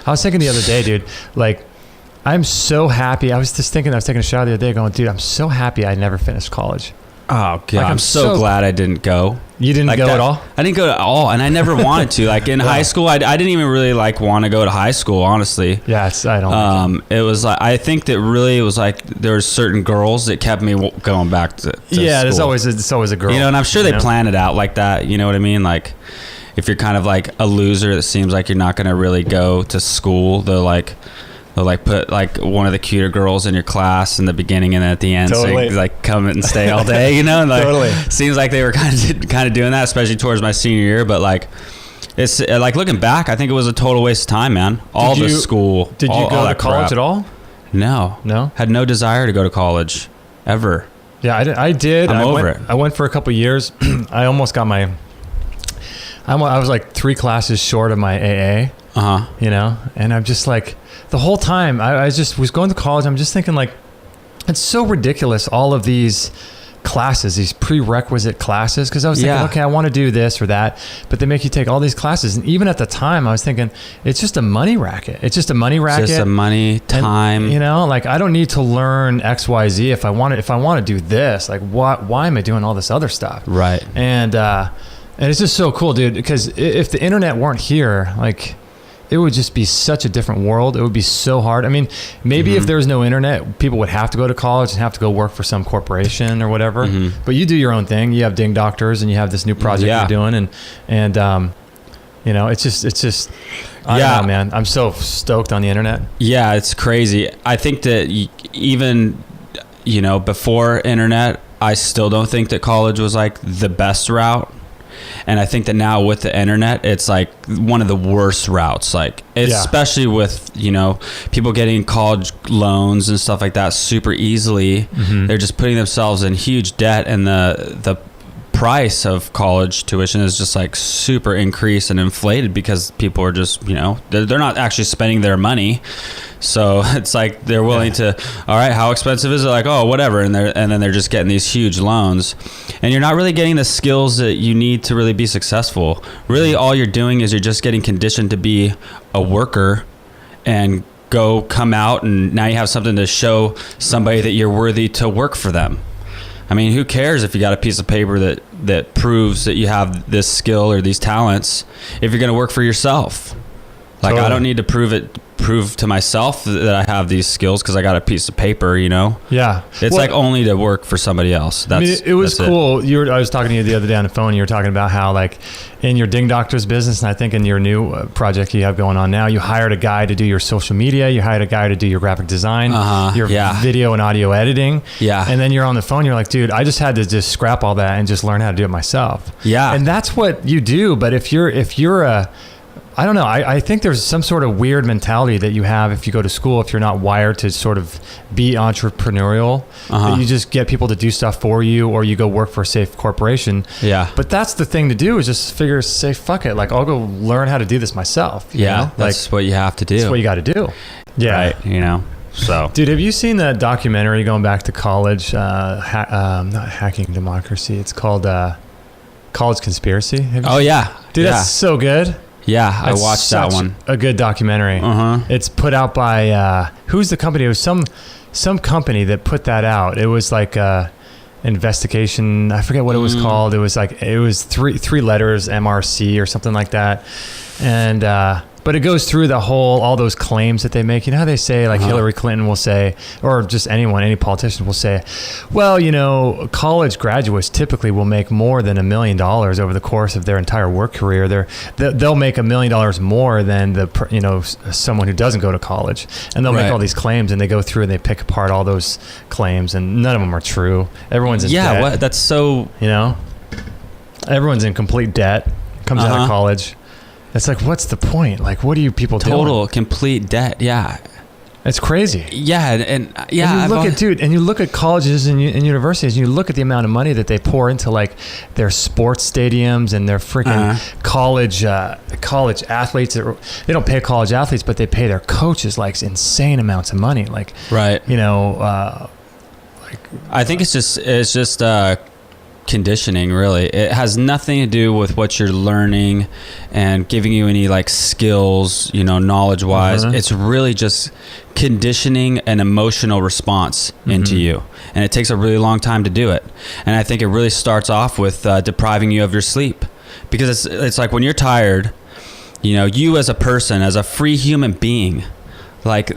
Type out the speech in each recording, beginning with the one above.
I was thinking the other day, dude, like, I'm so happy. I was taking a shower the other day going, dude, I'm so happy I never finished college. Oh, God. Like, I'm so glad I didn't go. You didn't go at all? I didn't go at all, and I never wanted to. Like, in high school, I didn't even really, like, want to go to high school, honestly. Yeah, I don't it was like, I think that really it was like there were certain girls that kept me going back to yeah, school. It's always a girl. You know, and I'm sure they plan it out like that. You know what I mean? Like, if you're kind of like a loser that seems like you're not going to really go to school, they'll put like one of the cuter girls in your class in the beginning and at the end, totally. So you, like, come and stay all day, you know? And, like, totally. Seems like they were kind of doing that, especially towards my senior year. But like, it's like looking back, I think it was a total waste of time, man. School. Did you go to college at all? No. Had no desire to go to college ever. Yeah, I did. I'm over it. I went for a couple of years. I almost got I was like 3 classes short of my AA. You know, and I'm just like, the whole time I just was going to college, I'm just thinking, like, it's so ridiculous, all of these classes, these prerequisite classes, because I was thinking, okay, I want to do this or that, but they make you take all these classes. And even at the time, I was thinking, it's just a money racket. It's just a money racket. Just a money, time. And, you know, like, I don't need to learn XYZ if I want to do this. Like, why am I doing all this other stuff? Right. And it's just so cool, dude, because if the internet weren't here, like, it would just be such a different world. It would be so hard. I mean, maybe if there was no internet, people would have to go to college and have to go work for some corporation or whatever. But you do your own thing. You have Ding Doctors, and you have this new project you're doing, and you know, it's just I don't know, man. I'm so stoked on the internet. Yeah, it's crazy. I think that even, you know, before internet, I still don't think that college was like the best route. And I think that now with the internet, it's like one of the worst routes, like, especially with, you know, people getting college loans and stuff like that super easily. They're just putting themselves in huge debt, and the price of college tuition is just like super increased and inflated because people are just, you know, they're not actually spending their money. So it's like they're willing to, all right, how expensive is it? Like, oh, whatever. And then they're just getting these huge loans, and you're not really getting the skills that you need to really be successful. Really, all you're doing is you're just getting conditioned to be a worker and come out, and now you have something to show somebody that you're worthy to work for them. I mean, who cares if you got a piece of paper that proves that you have this skill or these talents if you're going to work for yourself? Like, totally. I don't need to prove to myself that I have these skills because I got a piece of paper, you know? Yeah. It's like only to work for somebody else. That's, I mean, it was cool. I was talking to you the other day on the phone. You were talking about how, like, in your Ding Doctors business, and I think in your new project you have going on now, you hired a guy to do your social media. You hired a guy to do your graphic design, your video and audio editing. Yeah. And then you're on the phone. You're like, dude, I just had to just scrap all that and just learn how to do it myself. Yeah. And that's what you do. But if you're I don't know. I think there's some sort of weird mentality that you have if you go to school, if you're not wired to sort of be entrepreneurial, that you just get people to do stuff for you, or you go work for a safe corporation. Yeah. But that's the thing to do, is just say, fuck it. Like, I'll go learn how to do do myself. Yeah. That's like, what you have to do. That's what you got to do. Yeah. Right. You know, so. Dude, have you seen that documentary going back to college, not Hacking Democracy? It's called College Conspiracy. Yeah. Dude, that's so good. Yeah, I watched that one. A good documentary. It's put out by who's the company? It was some company that put that out. It was like investigation. I forget what it was called. It was three letters, MRC or something like that. And but it goes through all those claims that they make. You know how they say, like, Hillary Clinton will say, or just any politician will say, well, you know, college graduates typically will make more than $1 million over the course of their entire work career. They'll make $1 million more than someone who doesn't go to college. And they'll make all these claims, and they go through and they pick apart all those claims, and none of them are true. Everyone's in debt. Yeah, that's so... You know? Everyone's in complete debt, comes out of college. It's like, what's the point? Like, what are you people doing? Total, complete debt, yeah. It's crazy. Yeah, and you look at colleges and universities, and you look at the amount of money that they pour into, like, their sports stadiums and their freaking college athletes. They don't pay college athletes, but they pay their coaches, like, insane amounts of money. Like, right. You know, I think it's just conditioning, really. It has nothing to do with what you're learning and giving you any like skills, you know, knowledge wise. It's really just conditioning an emotional response into you, and it takes a really long time to do it. And I think it really starts off with depriving you of your sleep, because it's like when you're tired, you know, you as a person, as a free human being, like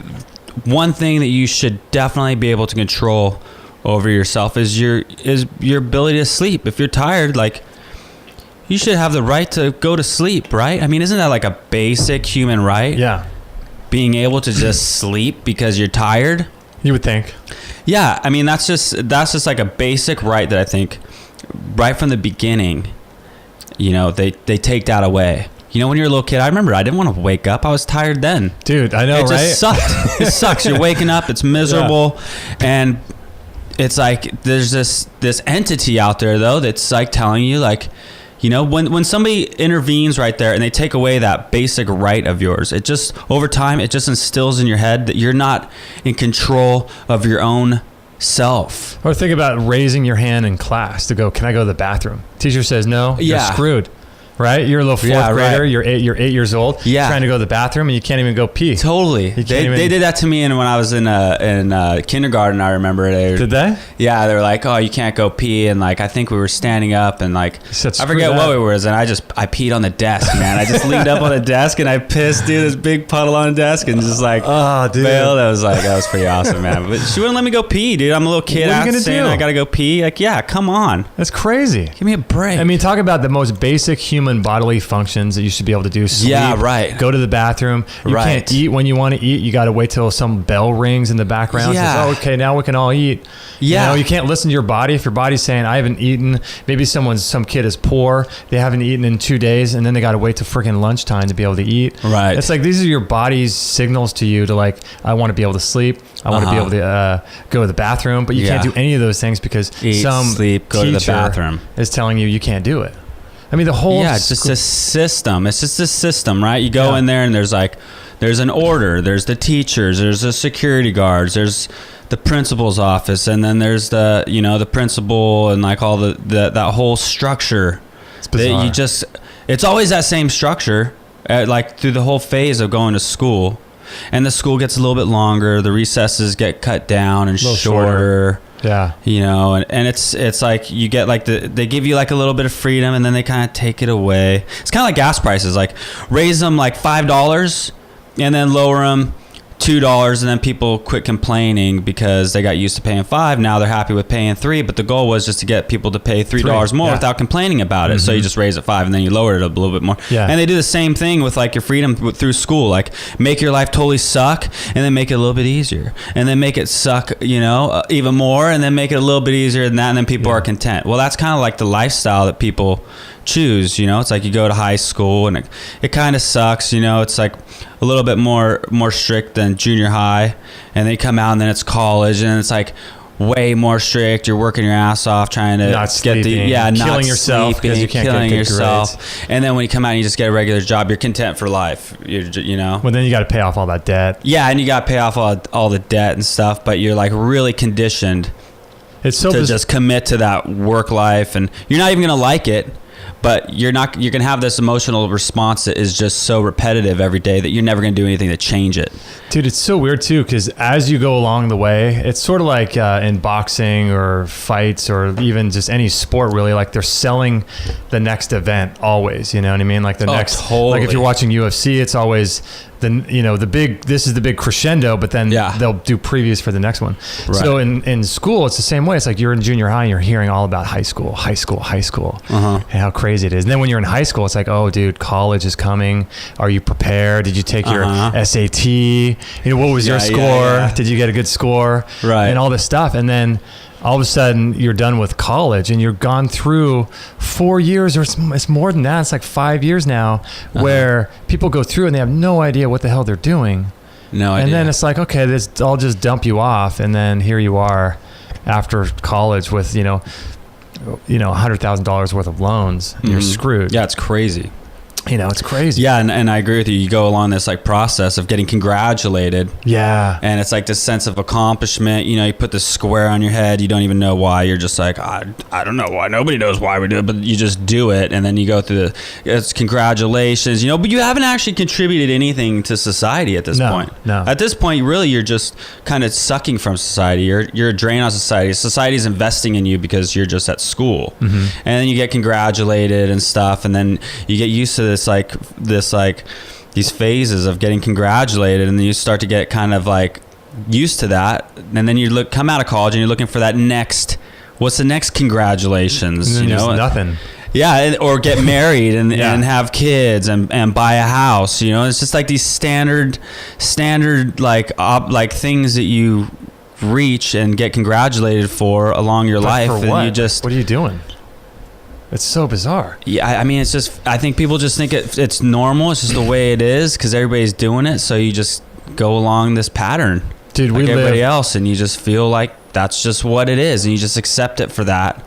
one thing that you should definitely be able to control over yourself is your ability to sleep. If you're tired, like, you should have the right to go to sleep, right? I mean, isn't that like a basic human right? Yeah. Being able to just sleep because you're tired? You would think. Yeah, I mean, that's just like a basic right that I think right from the beginning, you know, they take that away. You know, when you're a little kid, I remember I didn't want to wake up. I was tired then. Dude, I know, right? It just sucked. It sucks. You're waking up. It's miserable. Yeah. And it's like there's this entity out there, though, that's like telling you, like, you know, when somebody intervenes right there and they take away that basic right of yours, it just, over time, it just instills in your head that you're not in control of your own self. Or think about raising your hand in class to go, can I go to the bathroom? Teacher says no, you're screwed. Right? You're a little fourth grader. Right. You're 8 years old. Yeah. Trying to go to the bathroom and you can't even go pee. Totally. They did that to me, and when I was in kindergarten, I remember it. Did they? Yeah, they were like, "Oh, you can't go pee," and like I think we were standing up, and like I forget what we were, and I peed on the desk, man. I just leaned up on the desk and I pissed, dude, this big puddle on the desk, and just like, oh, dude, bailed. That was pretty awesome, man. But she wouldn't let me go pee, dude. I'm a little kid. What are you gonna do? I gotta go pee. Like, yeah, come on. That's crazy. Give me a break. I mean, talk about the most basic human bodily functions that you should be able to do. Sleep, yeah, right. Go to the bathroom. You can't eat when you want to eat. You got to wait till some bell rings in the background. Yeah. Says, oh, okay, now we can all eat. Yeah. You know, you can't listen to your body. If your body's saying, I haven't eaten, maybe some kid is poor, they haven't eaten in 2 days, and then they got to wait till freaking lunchtime to be able to eat. Right. It's like, these are your body's signals to you to, like, I want to be able to sleep. I want to be able to go to the bathroom, but you can't do any of those things because sleep, go to the bathroom is telling you can't do it. I mean, the whole... Yeah, it's just a system. It's just a system, right? You go in there and there's an order. There's the teachers. There's the security guards. There's the principal's office. And then there's the principal and like all that whole structure. It's bizarre. It's always that same structure, like through the whole phase of going to school. And the school gets a little bit longer. The recesses get cut down and shorter. Yeah. You know, and it's like you get like they give you like a little bit of freedom and then they kind of take it away. It's kind of like gas prices, like raise them like $5 and then lower them $2, and then people quit complaining because they got used to paying $5. Now they're happy with paying $3, but the goal was just to get people to pay $3 more without complaining about it. So you just raise it $5 and then you lower it a little bit more. Yeah. And they do the same thing with like your freedom through school, like make your life totally suck and then make it a little bit easier, and then make it suck, you know, even more, and then make it a little bit easier than that, and then people are content. Well, that's kind of like the lifestyle that people choose, you know. It's like you go to high school and it kind of sucks, you know. It's like a little bit more strict than junior high, and then you come out and then it's college and it's like way more strict. You're working your ass off trying to not killing yourself because you can't get good grades. And then when you come out and you just get a regular job, you're content for life. You know. Well, then you got to pay off all that debt. Yeah, and you got to pay off all the debt and stuff. But you're like really conditioned to just commit to that work life, and you're not even gonna like it. But you're going to have this emotional response that is just so repetitive every day that you're never going to do anything to change it. Dude, it's so weird too, because as you go along the way, it's sort of like in boxing or fights or even just any sport, really, like they're selling the next event always, you know what I mean? Like like if you're watching UFC, it's always this is the big crescendo, but then they'll do previews for the next one. Right. So in school, it's the same way. It's like you're in junior high and you're hearing all about high school, and how crazy it is. And then when you're in high school, it's like, oh, dude, college is coming. Are you prepared? Did you take your SAT? You know, what was your score? Yeah. Did you get a good score? Right. And all this stuff. And then all of a sudden you're done with college and you've gone through 4 years, or it's more than that. It's like 5 years now where people go through and they have no idea what the hell they're doing. No idea. And then it's like, okay, I'll just dump you off. And then here you are after college with, $100,000 worth of loans. And you're screwed. Yeah, it's crazy. You know, it's crazy. Yeah, and I agree with you. You go along this like process of getting congratulated. Yeah. And it's like this sense of accomplishment. You know, you put this square on your head. You don't even know why. You're just like, I don't know why. Nobody knows why we do it, but you just do it. And then you go through it's congratulations, you know, but you haven't actually contributed anything to society at this point. No. At this point, really, you're just kind of sucking from society. You're a drain on society. Society's investing in you because you're just at school. And then you get congratulated and stuff. And then you get used to these phases of getting congratulated, and then you start to get kind of like used to that, and then you come out of college and you're looking for that next, what's the next congratulations, you know? Nothing. Yeah, or get married and have kids and buy a house, you know? It's just like these standard like things that you reach and get congratulated for along your life. For and what? You just, what are you doing? It's so bizarre. Yeah, I mean, it's just, I think people just think it's normal. It's just the way it is because everybody's doing it. So you just go along this pattern, dude, like everybody else, and you just feel like that's just what it is, and you just accept it for that.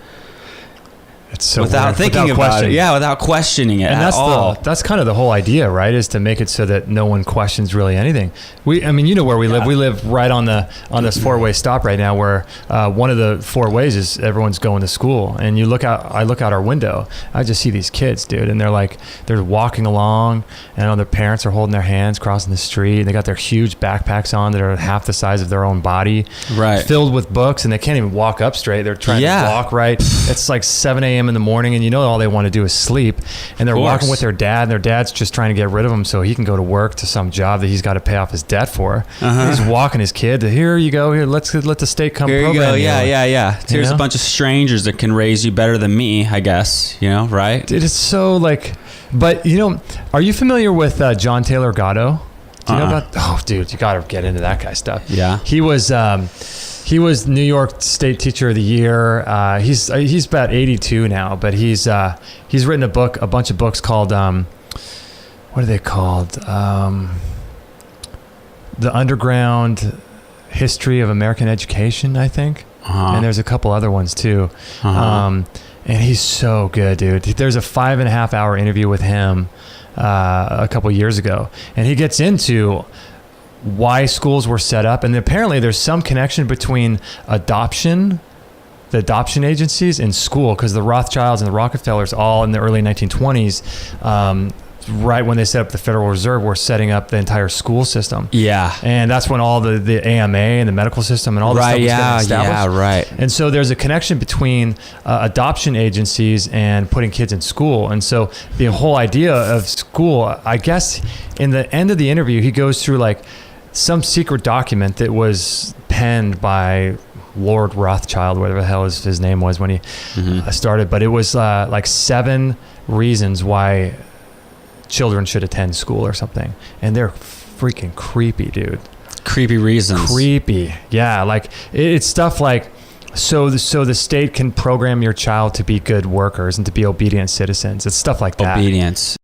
It's so without weird. thinking about it. Yeah, without questioning it at all. That's kind of the whole idea, right? Is to make it so that no one questions really anything. I mean, you know where we live. We live right on this four-way stop right now, where one of the four ways is everyone's going to school. And I look out our window. I just see these kids, dude, and they're walking along, and their parents are holding their hands, crossing the street. And they got their huge backpacks on that are half the size of their own body, right? Filled with books, and they can't even walk up straight. They're trying to walk right. It's like 7 a.m. in the morning, and all they want to do is sleep, and they're walking with their dad, and their dad's just trying to get rid of him so he can go to work to some job that he's got to pay off his debt for. He's walking his kid to, here you go, here, let the state come here program you go. Yeah. Here's a bunch of strangers that can raise you better than me, I guess, right? Dude, it's so like, but are you familiar with John Taylor Gatto? Do you know about? Oh, dude, you got to get into that guy's stuff. Yeah. He was New York State Teacher of the Year. He's about 82 now, but he's written a bunch of books called what are they called? The Underground History of American Education, I think. And there's a couple other ones too. And he's so good, dude. There's a 5.5 hour interview with him a couple years ago, and he gets into why schools were set up, and apparently there's some connection between the adoption agencies and school, because the Rothschilds and the Rockefellers all in the early 1920s, right when they set up the Federal Reserve, were setting up the entire school system. Yeah. And that's when all the AMA and the medical system and all this stuff was getting established. Yeah, right. And so there's a connection between adoption agencies and putting kids in school. And so the whole idea of school, I guess in the end of the interview, he goes through like some secret document that was penned by Lord Rothschild, whatever the hell his name was when he started. But it was like 7 reasons why children should attend school or something. And they're freaking creepy, dude. Creepy reasons. Creepy. Yeah. Like it's stuff like, so the state can program your child to be good workers and to be obedient citizens. It's stuff like that. Obedience.